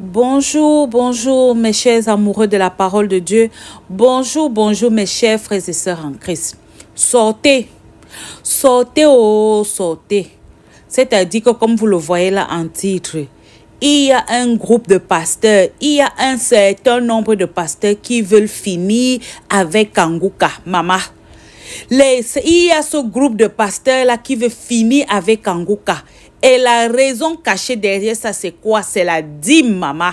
Bonjour, bonjour mes chers amoureux de la parole de Dieu. Bonjour, bonjour mes chers frères et sœurs en Christ. Sortez, sortez, oh, sortez. C'est-à-dire que comme vous le voyez là en titre, il y a un groupe de pasteurs, il y a un certain nombre de pasteurs qui veulent finir avec Kanguka, maman. Il y a ce groupe de pasteurs là qui veut finir avec Kanguka. Et la raison cachée derrière ça, c'est quoi? C'est la dîme, maman.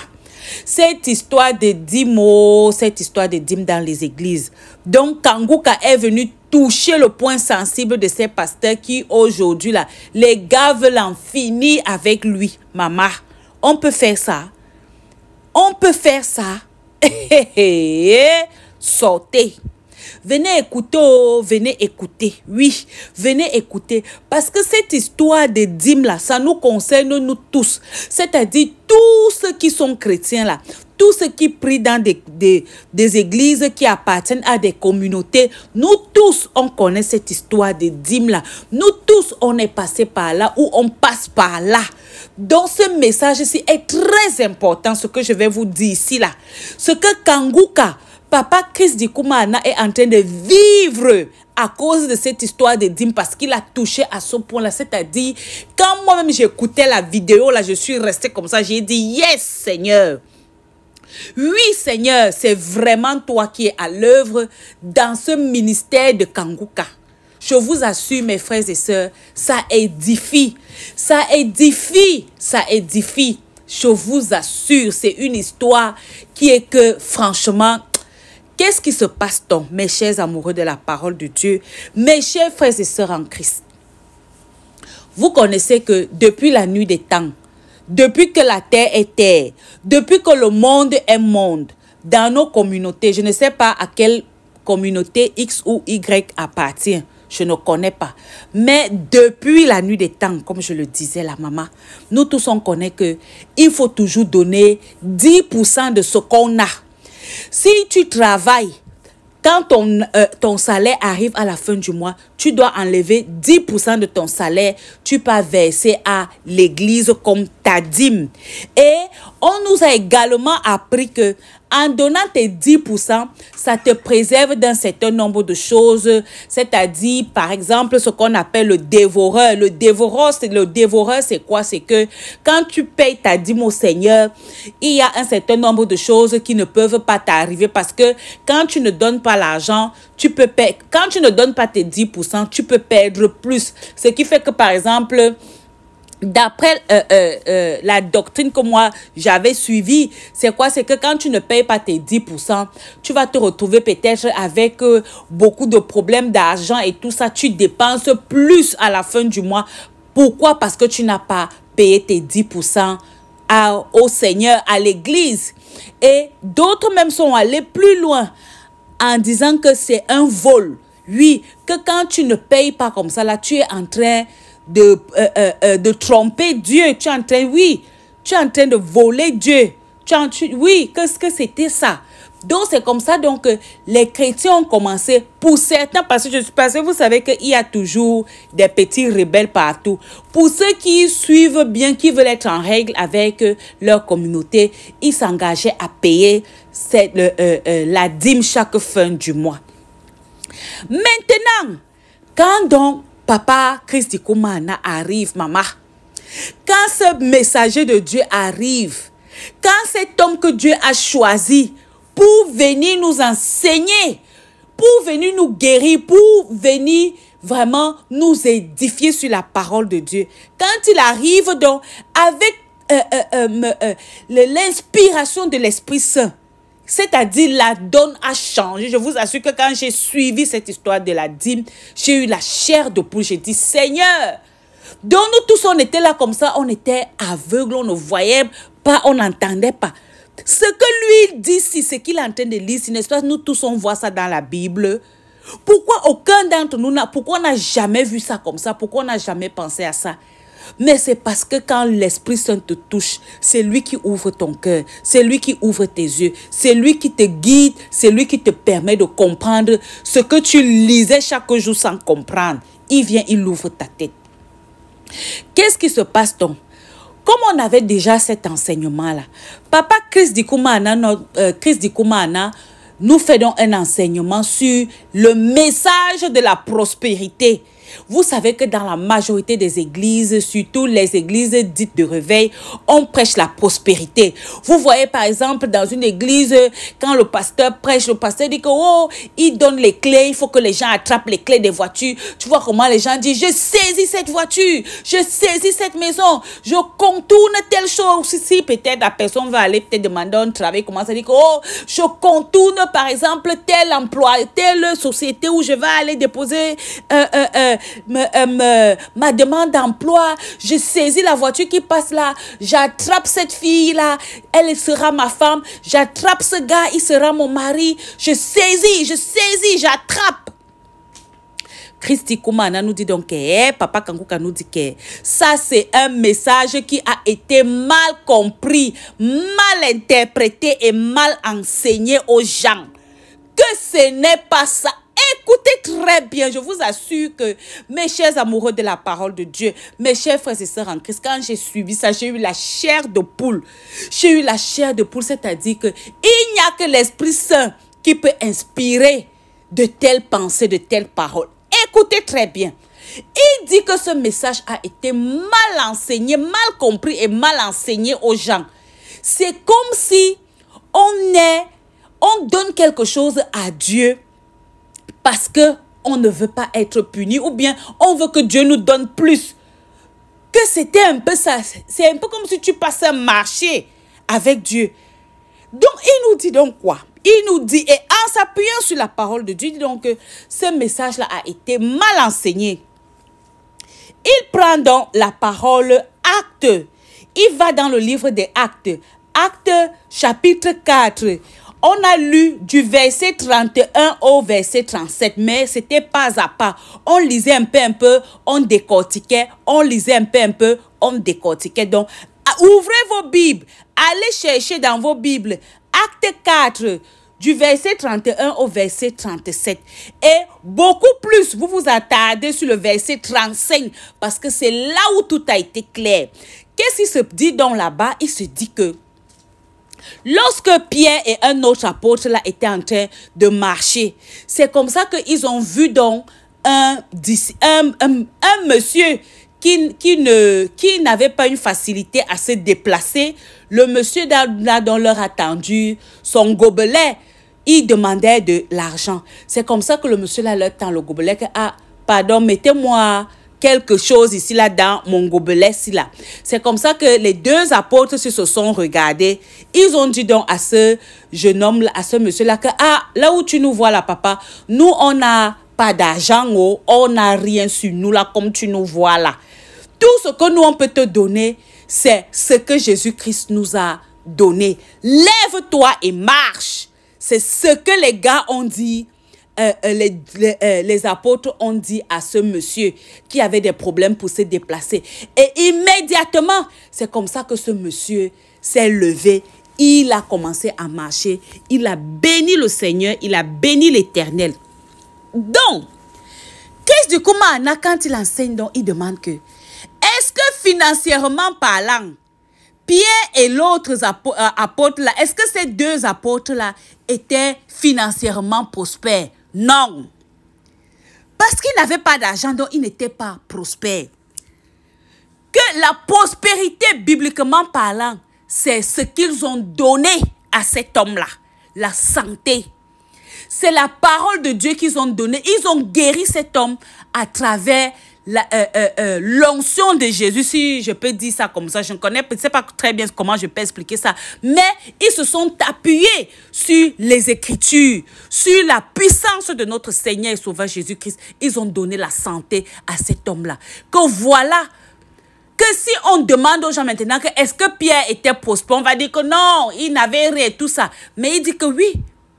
Cette histoire de dîme, cette histoire de dîme dans les églises. Donc, Kanguka est venu toucher le point sensible de ces pasteurs qui, aujourd'hui, là, les gars veulent en finir avec lui, maman. On peut faire ça. On peut faire ça. Sortez. Venez écouter, oh, venez écouter. Oui, venez écouter. Parce que cette histoire de dîme là, ça nous concerne nous tous. C'est-à-dire tous ceux qui sont chrétiens là, tous ceux qui prient dans des églises qui appartiennent à des communautés. Nous tous, on connaît cette histoire de dîme là. Nous tous, on est passé par là ou on passe par là. Donc ce message-ci est très important, ce que je vais vous dire ici là. Ce que Kanguka, Papa Chris Dikoumana est en train de vivre à cause de cette histoire de dîme parce qu'il a touché à ce point-là. C'est-à-dire, quand moi-même j'écoutais la vidéo, là, je suis restée comme ça. J'ai dit, yes, Seigneur. Oui, Seigneur, c'est vraiment toi qui es à l'œuvre dans ce ministère de Kanguka. Je vous assure, mes frères et sœurs, ça édifie. Ça édifie. Ça édifie. Je vous assure, c'est une histoire qui est que, franchement, qu'est-ce qui se passe donc, mes chers amoureux de la parole de Dieu, mes chers frères et sœurs en Christ? Vous connaissez que depuis la nuit des temps, depuis que la terre est terre, depuis que le monde est monde, dans nos communautés, je ne sais pas à quelle communauté X ou Y appartient, je ne connais pas. Mais depuis la nuit des temps, comme je le disais la maman, nous tous on connaît que il faut toujours donner 10% de ce qu'on a. Si tu travailles, quand ton salaire arrive à la fin du mois, tu dois enlever 10% de ton salaire. Tu peux verser à l'église comme ta dîme. Et on nous a également appris que en donnant tes 10%, ça te préserve d'un certain nombre de choses. C'est-à-dire, par exemple, ce qu'on appelle le dévoreur. Le dévoreur, c'est quoi? C'est que quand tu payes ta dîme au Seigneur, il y a un certain nombre de choses qui ne peuvent pas t'arriver parce que quand tu ne donnes pas l'argent, tu peux perdre. Quand tu ne donnes pas tes 10%, tu peux perdre plus. Ce qui fait que, par exemple, d'après la doctrine que moi j'avais suivie, c'est quoi? C'est que quand tu ne payes pas tes 10%, tu vas te retrouver peut-être avec beaucoup de problèmes d'argent et tout ça. Tu dépenses plus à la fin du mois. Pourquoi? Parce que tu n'as pas payé tes 10% au Seigneur, à l'église. Et d'autres même sont allés plus loin en disant que c'est un vol. Oui, que quand tu ne payes pas comme ça, là, tu es en train de tromper Dieu. Tu es en train, oui, tu es en train de voler Dieu. Oui, qu'est-ce que c'était ça? Donc, c'est comme ça donc les chrétiens ont commencé, pour certains, parce que vous savez qu'il y a toujours des petits rebelles partout. Pour ceux qui suivent bien, qui veulent être en règle avec leur communauté, ils s'engageaient à payer la dîme chaque fin du mois. Maintenant, quand donc Papa Chris Dikoumana arrive, maman, quand ce messager de Dieu arrive, quand cet homme que Dieu a choisi pour venir nous enseigner, pour venir nous guérir, pour venir vraiment nous édifier sur la parole de Dieu, quand il arrive donc avec l'inspiration de l'Esprit Saint, c'est-à-dire la donne a changé. Je vous assure que quand j'ai suivi cette histoire de la dîme, j'ai eu la chair de poule. J'ai dit, Seigneur, donc nous tous on était là comme ça, on était aveugles, on ne voyait pas, on n'entendait pas. Ce que lui dit, si ce qu'il est en train de lire, n'est-ce pas, nous tous on voit ça dans la Bible. Pourquoi aucun d'entre nous pourquoi on n'a jamais vu ça comme ça? Pourquoi on n'a jamais pensé à ça? Mais c'est parce que quand l'Esprit Saint te touche, c'est lui qui ouvre ton cœur, c'est lui qui ouvre tes yeux, c'est lui qui te guide, c'est lui qui te permet de comprendre ce que tu lisais chaque jour sans comprendre. Il vient, il ouvre ta tête. Qu'est-ce qui se passe donc? Comme on avait déjà cet enseignement-là, Papa Chris Dikoumana, nous faisons un enseignement sur le message de la prospérité. Vous savez que dans la majorité des églises, surtout les églises dites de réveil, on prêche la prospérité. Vous voyez par exemple dans une église, quand le pasteur prêche, le pasteur dit que oh, il donne les clés, il faut que les gens attrapent les clés des voitures. Tu vois comment les gens disent, je saisis cette voiture, je saisis cette maison, je contourne telle chose. Si peut-être la personne va aller peut-être demander un travail, comment ça dit que oh, je contourne par exemple tel emploi, telle société où je vais aller déposer ma demande d'emploi, je saisis la voiture qui passe là, j'attrape cette fille-là, elle sera ma femme, j'attrape ce gars, il sera mon mari, je saisis, j'attrape. Christy Koumana nous dit donc que Papa Kangouka nous dit que ça c'est un message qui a été mal compris, mal interprété et mal enseigné aux gens. Que ce n'est pas ça. Écoutez très bien, je vous assure que mes chers amoureux de la parole de Dieu, mes chers frères et sœurs en Christ, quand j'ai suivi ça, j'ai eu la chair de poule. J'ai eu la chair de poule, c'est-à-dire que il n'y a que l'Esprit Saint qui peut inspirer de telles pensées, de telles paroles. Écoutez très bien. Il dit que ce message a été mal enseigné, mal compris et mal enseigné aux gens. C'est comme si on donne quelque chose à Dieu parce qu'on ne veut pas être puni ou bien on veut que Dieu nous donne plus. Que c'était un peu ça. C'est un peu comme si tu passais un marché avec Dieu. Donc, il nous dit donc quoi? Il nous dit, et en s'appuyant sur la parole de Dieu, il dit donc que ce message-là a été mal enseigné. Il prend donc la parole Actes. Il va dans le livre des Actes. Actes chapitre 4. On a lu du verset 31 au verset 37, mais c'était pas à pas. On lisait un peu, on décortiquait, on lisait un peu, on décortiquait. Donc, ouvrez vos Bibles, allez chercher dans vos Bibles, Acte 4, du verset 31 au verset 37. Et beaucoup plus, vous vous attardez sur le verset 35, parce que c'est là où tout a été clair. Qu'est-ce qu'il se dit donc là-bas? Il se dit que lorsque Pierre et un autre apôtre là étaient en train de marcher, c'est comme ça qu'ils ont vu donc un monsieur qui n'avait pas une facilité à se déplacer. Le monsieur là dont leur a tendu son gobelet, il demandait de l'argent. C'est comme ça que le monsieur là leur tend le gobelet que ah pardon, mettez-moi quelque chose ici là dans mon gobelet ici là. C'est comme ça que les deux apôtres se sont regardés. Ils ont dit donc à ce jeune homme là, à ce monsieur là que ah là où tu nous vois là papa, nous on n'a pas d'argent, on n'a rien sur nous là comme tu nous vois là. Tout ce que nous on peut te donner, c'est ce que Jésus-Christ nous a donné. Lève-toi et marche. C'est ce que les gars ont dit. Les apôtres ont dit à ce monsieur qui avait des problèmes pour se déplacer. Et immédiatement, c'est comme ça que ce monsieur s'est levé. Il a commencé à marcher. Il a béni le Seigneur. Il a béni l'Éternel. Donc, qu'est-ce du Koumana quand il enseigne, donc il demande que est-ce que financièrement parlant, Pierre et l'autre apôtre là, est-ce que ces deux apôtres là étaient financièrement prospères? Non. Parce qu'ils n'avaient pas d'argent, donc ils n'étaient pas prospères. Que la prospérité, bibliquement parlant, c'est ce qu'ils ont donné à cet homme-là. La santé. C'est la parole de Dieu qu'ils ont donnée. Ils ont guéri cet homme à travers l'onction de Jésus, si je peux dire ça comme ça. Je ne sais pas très bien comment je peux expliquer ça. Mais ils se sont appuyés sur les Écritures, sur la puissance de notre Seigneur et Sauveur Jésus-Christ. Ils ont donné la santé à cet homme-là. Que voilà, que si on demande aux gens maintenant que est-ce que Pierre était prospère, on va dire que non, il n'avait rien, tout ça. Mais il dit que oui,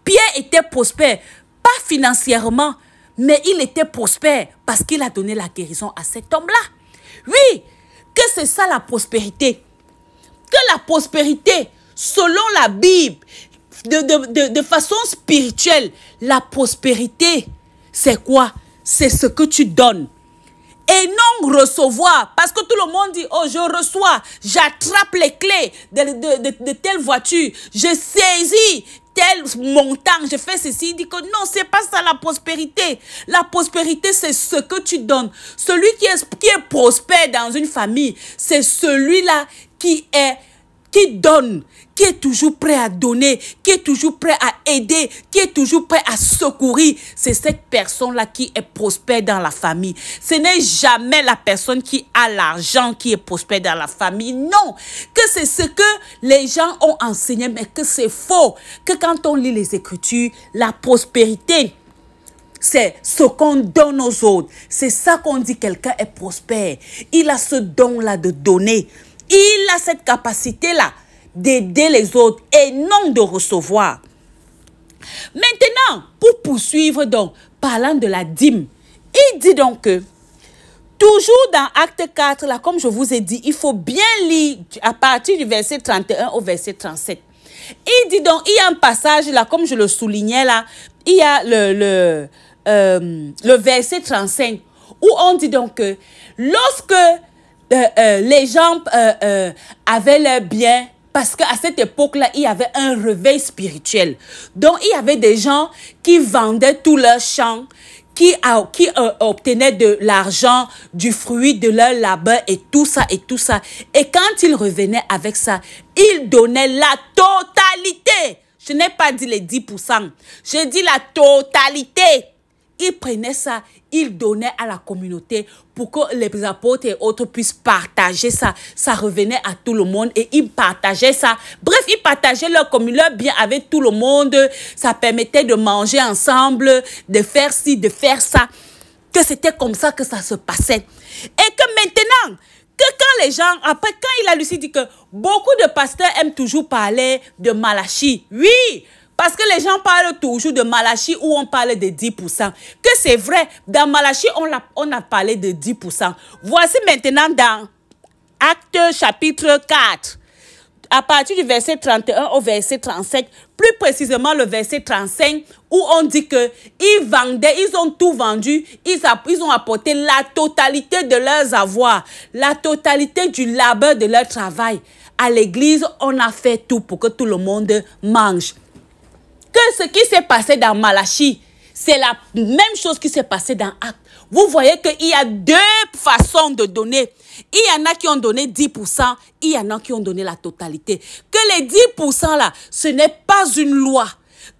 Pierre était prospère, pas financièrement, mais il était prospère parce qu'il a donné la guérison à cet homme-là. Oui, que c'est ça la prospérité. Que la prospérité, selon la Bible, de façon spirituelle, la prospérité, c'est quoi? C'est ce que tu donnes. et non recevoir. Parce que tout le monde dit, oh, je reçois, j'attrape les clés de telle voiture, je saisis tel montant, je fais ceci. Il dit que non, c'est pas ça la prospérité. La prospérité, c'est ce que tu donnes. Celui qui est prospère dans une famille, c'est celui-là qui donne, qui est toujours prêt à donner, qui est toujours prêt à aider, qui est toujours prêt à secourir. C'est cette personne-là qui est prospère dans la famille. Ce n'est jamais la personne qui a l'argent qui est prospère dans la famille. Non, que c'est ce que les gens ont enseigné, mais que c'est faux. Que quand on lit les Écritures, la prospérité, c'est ce qu'on donne aux autres. C'est ça qu'on dit quelqu'un est prospère. Il a ce don-là de donner. Il a cette capacité-là d'aider les autres et non de recevoir. Maintenant, pour poursuivre donc, parlant de la dîme, il dit donc que, toujours dans Acte 4, là, comme je vous ai dit, il faut bien lire à partir du verset 31 au verset 37. Il dit donc, il y a un passage là, comme je le soulignais là, il y a le verset 35, où on dit donc que, lorsque les gens avaient leur bien, parce qu'à cette époque-là, il y avait un réveil spirituel. Donc, il y avait des gens qui vendaient tous leurs champs, qui obtenaient de l'argent, du fruit de leur labeur et tout ça et tout ça. Et quand ils revenaient avec ça, ils donnaient la totalité. Je n'ai pas dit les 10%. Je dis la totalité. Ils prenaient ça, ils donnaient à la communauté pour que les apôtres et autres puissent partager ça. Ça revenait à tout le monde et ils partageaient ça. Bref, ils partageaient leur bien avec tout le monde. Ça permettait de manger ensemble, de faire ci, de faire ça. Que c'était comme ça que ça se passait. Et que maintenant, que quand les gens, après quand il a lui dit que beaucoup de pasteurs aiment toujours parler de Malachie. Oui! Parce que les gens parlent toujours de Malachie où on parle de 10%. Que c'est vrai, dans Malachie, on a parlé de 10%. Voici maintenant dans Actes chapitre 4, à partir du verset 31 au verset 37, plus précisément le verset 35, où on dit que ils vendaient, ils ont tout vendu, ils ont apporté la totalité de leurs avoirs, la totalité du labeur de leur travail. À l'église, on a fait tout pour que tout le monde mange. Que ce qui s'est passé dans Malachie, c'est la même chose qui s'est passé dans Actes. Vous voyez qu'il y a deux façons de donner. Il y en a qui ont donné 10%, il y en a qui ont donné la totalité. Que les 10% là, ce n'est pas une loi.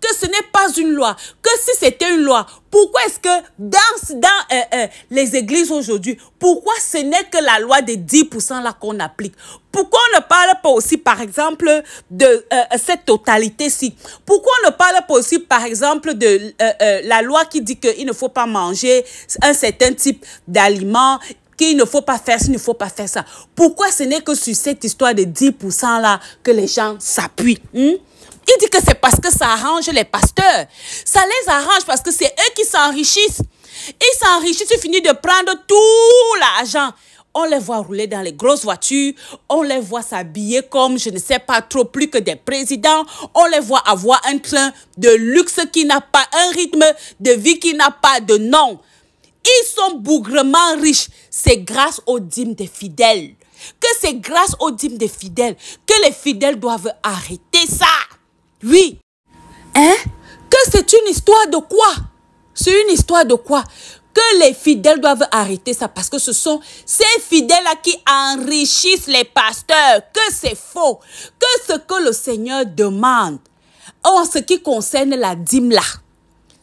Que ce n'est pas une loi. Que si c'était une loi, pourquoi est-ce que dans les églises aujourd'hui, pourquoi ce n'est que la loi des 10% là qu'on applique? Pourquoi on ne parle pas aussi, par exemple, de cette totalité-ci? Pourquoi on ne parle pas aussi, par exemple, de la loi qui dit qu'il ne faut pas manger un certain type d'aliments, qu'il ne faut pas faire ça, il ne faut pas faire ça? Pourquoi ce n'est que sur cette histoire de 10% là que les gens s'appuient? Il dit que c'est parce que ça arrange les pasteurs. Ça les arrange parce que c'est eux qui s'enrichissent. Ils s'enrichissent, ils finissent de prendre tout l'argent. On les voit rouler dans les grosses voitures. On les voit s'habiller comme, je ne sais pas trop, plus que des présidents. On les voit avoir un train de luxe qui n'a pas un rythme de vie qui n'a pas de nom. Ils sont bougrement riches. C'est grâce aux dîmes des fidèles. Que c'est grâce aux dîmes des fidèles que les fidèles doivent arrêter ça. Oui. Hein? Que c'est une histoire de quoi? C'est une histoire de quoi? Que les fidèles doivent arrêter ça parce que ce sont ces fidèles-là qui enrichissent les pasteurs. Que c'est faux. Que ce que le Seigneur demande en ce qui concerne la dîme là,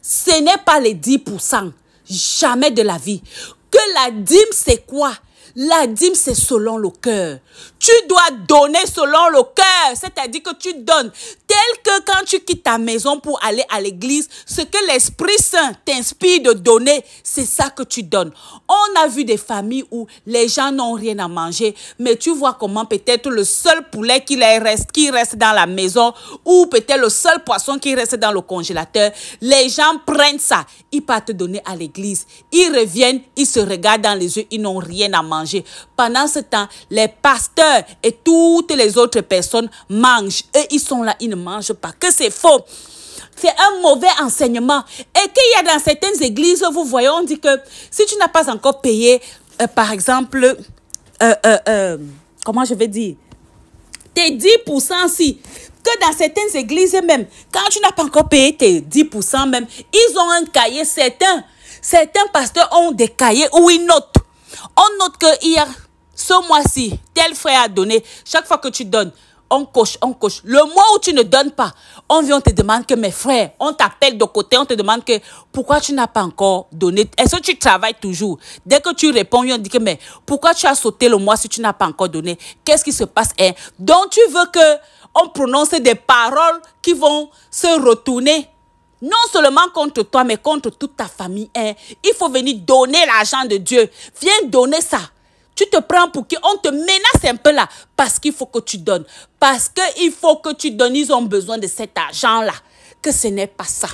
ce n'est pas les 10%. Jamais de la vie. Que la dîme, c'est quoi? La dîme, c'est selon le cœur. Tu dois donner selon le cœur. C'est-à-dire que tu donnes. Tel que quand tu quittes ta maison pour aller à l'église, ce que l'Esprit Saint t'inspire de donner, c'est ça que tu donnes. On a vu des familles où les gens n'ont rien à manger, mais tu vois comment peut-être le seul poulet qui reste dans la maison, ou peut-être le seul poisson qui reste dans le congélateur, les gens prennent ça, ils partent donner à l'église. Ils reviennent, ils se regardent dans les yeux, ils n'ont rien à manger. Pendant ce temps, les pasteurs et toutes les autres personnes mangent. Eux, ils sont là, ils ne mangent pas. Que c'est faux. C'est un mauvais enseignement. Et qu'il y a dans certaines églises, vous voyez, on dit que si tu n'as pas encore payé par exemple, comment je vais dire, tes 10% si, que dans certaines églises même, quand tu n'as pas encore payé tes 10% même, ils ont un cahier, certains pasteurs ont des cahiers où ils notent. On note que hier, ce mois-ci, tel frère a donné, chaque fois que tu donnes, on coche, on coche. Le mois où tu ne donnes pas, on vient, on te demande que mes frères, on t'appelle de côté, on te demande que pourquoi tu n'as pas encore donné. Est-ce que tu travailles toujours? Dès que tu réponds, on dit que mais pourquoi tu as sauté le mois si tu n'as pas encore donné? Qu'est-ce qui se passe? Donc tu veux que on prononce des paroles qui vont se retourner non seulement contre toi, mais contre toute ta famille. Il faut venir donner l'argent de Dieu. Viens donner ça. Tu te prends pour qui? On te menace un peu là. Parce qu'il faut que tu donnes. Parce qu'il faut que tu donnes. Ils ont besoin de cet argent-là. Que ce n'est pas ça.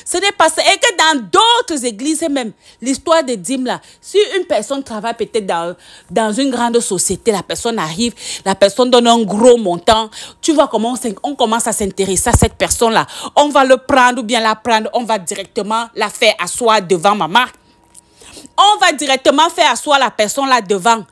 Ce n'est pas ça. Et que dans d'autres églises même, l'histoire des dîmes là, si une personne travaille peut-être dans une grande société, la personne arrive, la personne donne un gros montant, tu vois comment on commence à s'intéresser à cette personne-là. On va le prendre ou bien la prendre, on va directement la faire asseoir devant maman. On va directement faire asseoir la personne là devant.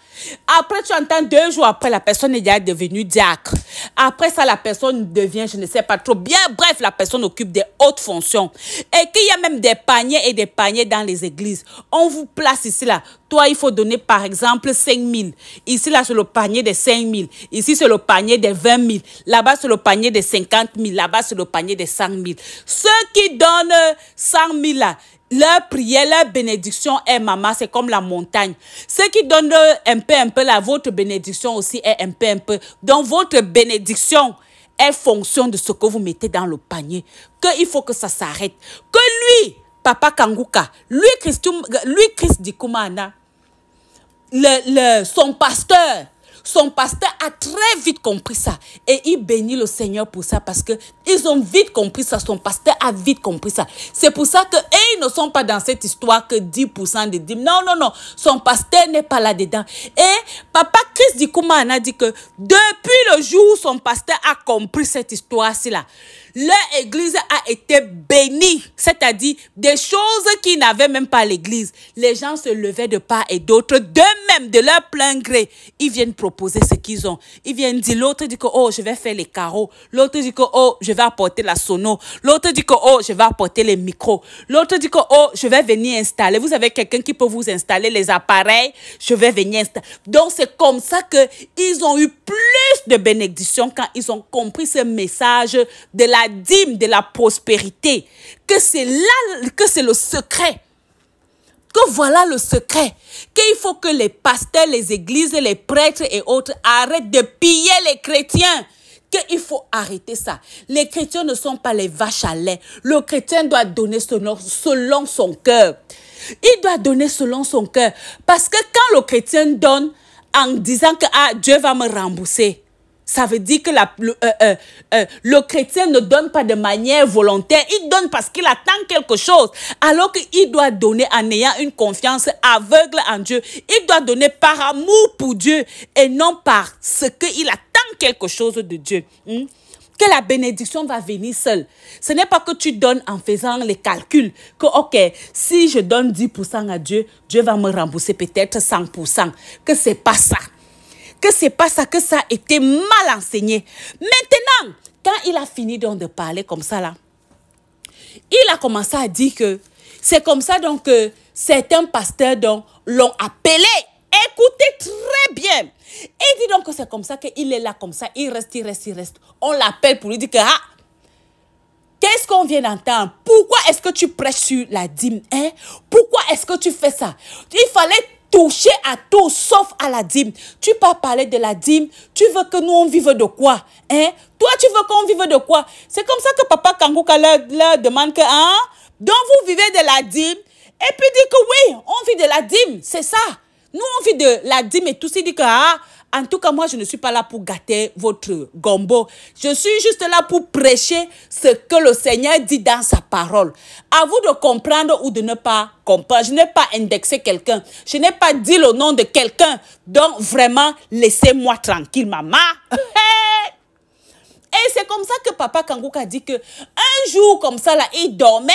Après, tu entends 2 jours après, la personne est déjà devenue diacre. Après ça, la personne devient, je ne sais pas trop. Bien, bref, la personne occupe des hautes fonctions. Et qu'il y a même des paniers et des paniers dans les églises. On vous place ici là. Toi, il faut donner par exemple 5 000. Ici là, c'est le panier des 5 000. Ici, c'est le panier des 20 000. Là-bas, c'est le panier des 50 000. Là-bas, c'est le panier des 100 000. Ceux qui donnent 100 000 là, leur prière, leur bénédiction est maman, c'est comme la montagne. Ceux qui donnent un peu là, votre bénédiction aussi est un peu. Donc votre bénédiction est fonction de ce que vous mettez dans le panier. Il faut que ça s'arrête. Que lui, Papa Kanguka, lui Christ Dikoumana, son pasteur a très vite compris ça. Et il bénit le Seigneur pour ça parce qu'ils ont vite compris ça. Son pasteur a vite compris ça. C'est pour ça qu'ils ne sont pas dans cette histoire que 10% de dîmes. Non, non, non. Son pasteur n'est pas là-dedans. Et Papa Christ Dikoumana a dit que depuis le jour où son pasteur a compris cette histoire-ci là, leur église a été bénie. C'est-à-dire des choses qu'ils n'avaient même pas à l'église. Les gens se levaient de part et d'autre. D'eux-mêmes, de leur plein gré, ils viennent proposer ce qu'ils ont. Ils viennent dire, l'autre dit que, oh, je vais faire les carreaux. L'autre dit que, oh, je vais apporter la sono. L'autre dit que, oh, je vais apporter les micros. L'autre dit que, oh, je vais venir installer. Vous avez quelqu'un qui peut vous installer les appareils. Je vais venir installer. Donc, c'est comme ça qu'ils ont eu plus de bénédictions quand ils ont compris ce message de la dîme, de la prospérité. Que c'est là, que c'est le secret. Que voilà le secret. Qu'il faut que les pasteurs, les églises, les prêtres et autres arrêtent de piller les chrétiens. Qu'il faut arrêter ça. Les chrétiens ne sont pas les vaches à lait. Le chrétien doit donner selon son cœur. Il doit donner selon son cœur. Parce que quand le chrétien donne en disant que ah, Dieu va me rembourser, ça veut dire que le chrétien ne donne pas de manière volontaire. Il donne parce qu'il attend quelque chose. Alors qu'il doit donner en ayant une confiance aveugle en Dieu. Il doit donner par amour pour Dieu et non parce qu'il attend quelque chose de Dieu. Que la bénédiction va venir seule. Ce n'est pas que tu donnes en faisant les calculs. Que ok, si je donne 10% à Dieu, Dieu va me rembourser peut-être 100%. Que c'est pas ça. Que c'est pas ça, que ça a été mal enseigné. Maintenant, quand il a fini donc de parler comme ça là, il a commencé à dire que c'est comme ça donc que certains pasteurs donc l'ont appelé. Écoutez très bien. Il dit donc que c'est comme ça qu'il est là comme ça, il reste. On l'appelle pour lui dire que ah, qu'est-ce qu'on vient d'entendre? Pourquoi est-ce que tu prêches sur la dîme? Pourquoi est-ce que tu fais ça? Il fallait toucher à tout sauf à la dîme. Tu peux parler de la dîme. Tu veux que nous on vive de quoi? Toi tu veux qu'on vive de quoi? C'est comme ça que Papa Kanguka leur demande que donc vous vivez de la dîme et puis dit que oui, on vit de la dîme, c'est ça. Nous on vit de la dîme et tout ça. Dit que en tout cas, moi, je ne suis pas là pour gâter votre gombo. Je suis juste là pour prêcher ce que le Seigneur dit dans sa parole. À vous de comprendre ou de ne pas comprendre. Je n'ai pas indexé quelqu'un. Je n'ai pas dit le nom de quelqu'un. Donc, vraiment, laissez-moi tranquille, maman. Et c'est comme ça que Papa Kanguka dit que un jour comme ça, là, il dormait.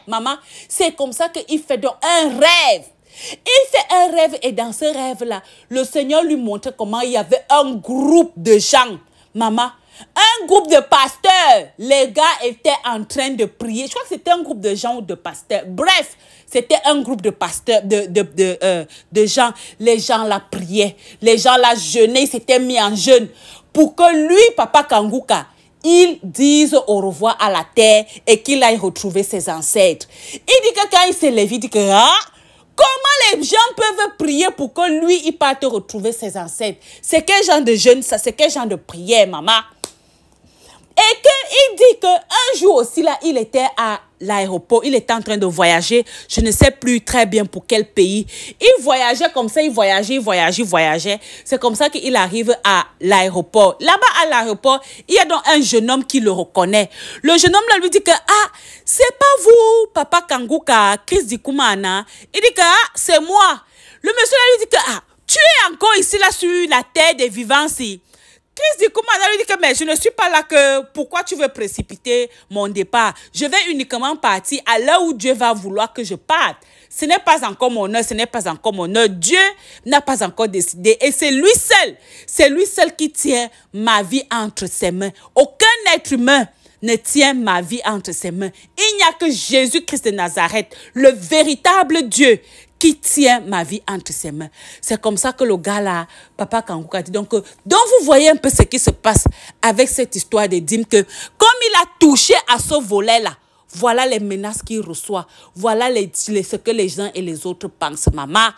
Maman, c'est comme ça qu'il fait donc un rêve. Il fait un rêve et dans ce rêve-là, le Seigneur lui montrait comment il y avait un groupe de gens. Maman, un groupe de pasteurs. Les gars étaient en train de prier. Je crois que c'était un groupe de gens ou de pasteurs. Bref, c'était un groupe de pasteurs, de gens. Les gens la priaient. Les gens la jeûnaient. Ils s'étaient mis en jeûne pour que lui, Papa Kangouka, il dise au revoir à la terre et qu'il aille retrouver ses ancêtres. Il dit que quand il s'est levé, il dit que comment les gens peuvent prier pour que lui, il parte retrouver ses ancêtres? C'est quel genre de jeûne ça? C'est quel genre de prière, maman? Et qu'il dit qu'un jour aussi, là, il était à l'aéroport, il était en train de voyager, je ne sais plus très bien pour quel pays. Il voyageait comme ça, il voyageait. C'est comme ça qu'il arrive à l'aéroport. Là-bas, à l'aéroport, il y a donc un jeune homme qui le reconnaît. Le jeune homme là lui dit que, ah, c'est pas vous, Papa Kangouka, Chris Dikoumana. Il dit que, ah, c'est moi. Le monsieur là lui dit que, ah, tu es encore ici, là, sur la terre des vivants, si. Chris Dikoumana lui dit que mais je ne suis pas là que pourquoi tu veux précipiter mon départ. Je vais uniquement partir à l'heure où Dieu va vouloir que je parte. Ce n'est pas encore mon heure, ce n'est pas encore mon heure. Dieu n'a pas encore décidé et c'est lui seul qui tient ma vie entre ses mains. Aucun être humain ne tient ma vie entre ses mains. Il n'y a que Jésus-Christ de Nazareth, le véritable Dieu, qui tient ma vie entre ses mains. C'est comme ça que le gars là, Papa Kangouka dit. Donc vous voyez un peu ce qui se passe avec cette histoire de dîmes que comme il a touché à ce volet-là, voilà les menaces qu'il reçoit. Voilà ce que les gens et les autres pensent. Maman,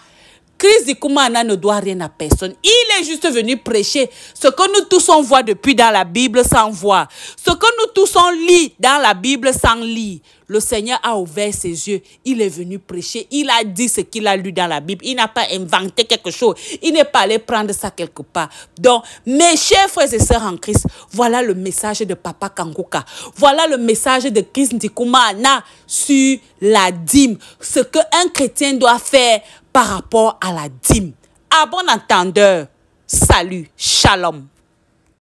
Chris Dikoumana ne doit rien à personne. Il est juste venu prêcher ce que nous tous on voit depuis dans la Bible sans voir. Ce que nous tous on lit dans la Bible sans lire. Le Seigneur a ouvert ses yeux. Il est venu prêcher. Il a dit ce qu'il a lu dans la Bible. Il n'a pas inventé quelque chose. Il n'est pas allé prendre ça quelque part. Donc, mes chers frères et sœurs en Christ, voilà le message de Papa Kangouka. Voilà le message de Chris Dikoumana sur la dîme. Ce qu'un chrétien doit faire par rapport à la dîme. À bon entendeur, salut, shalom.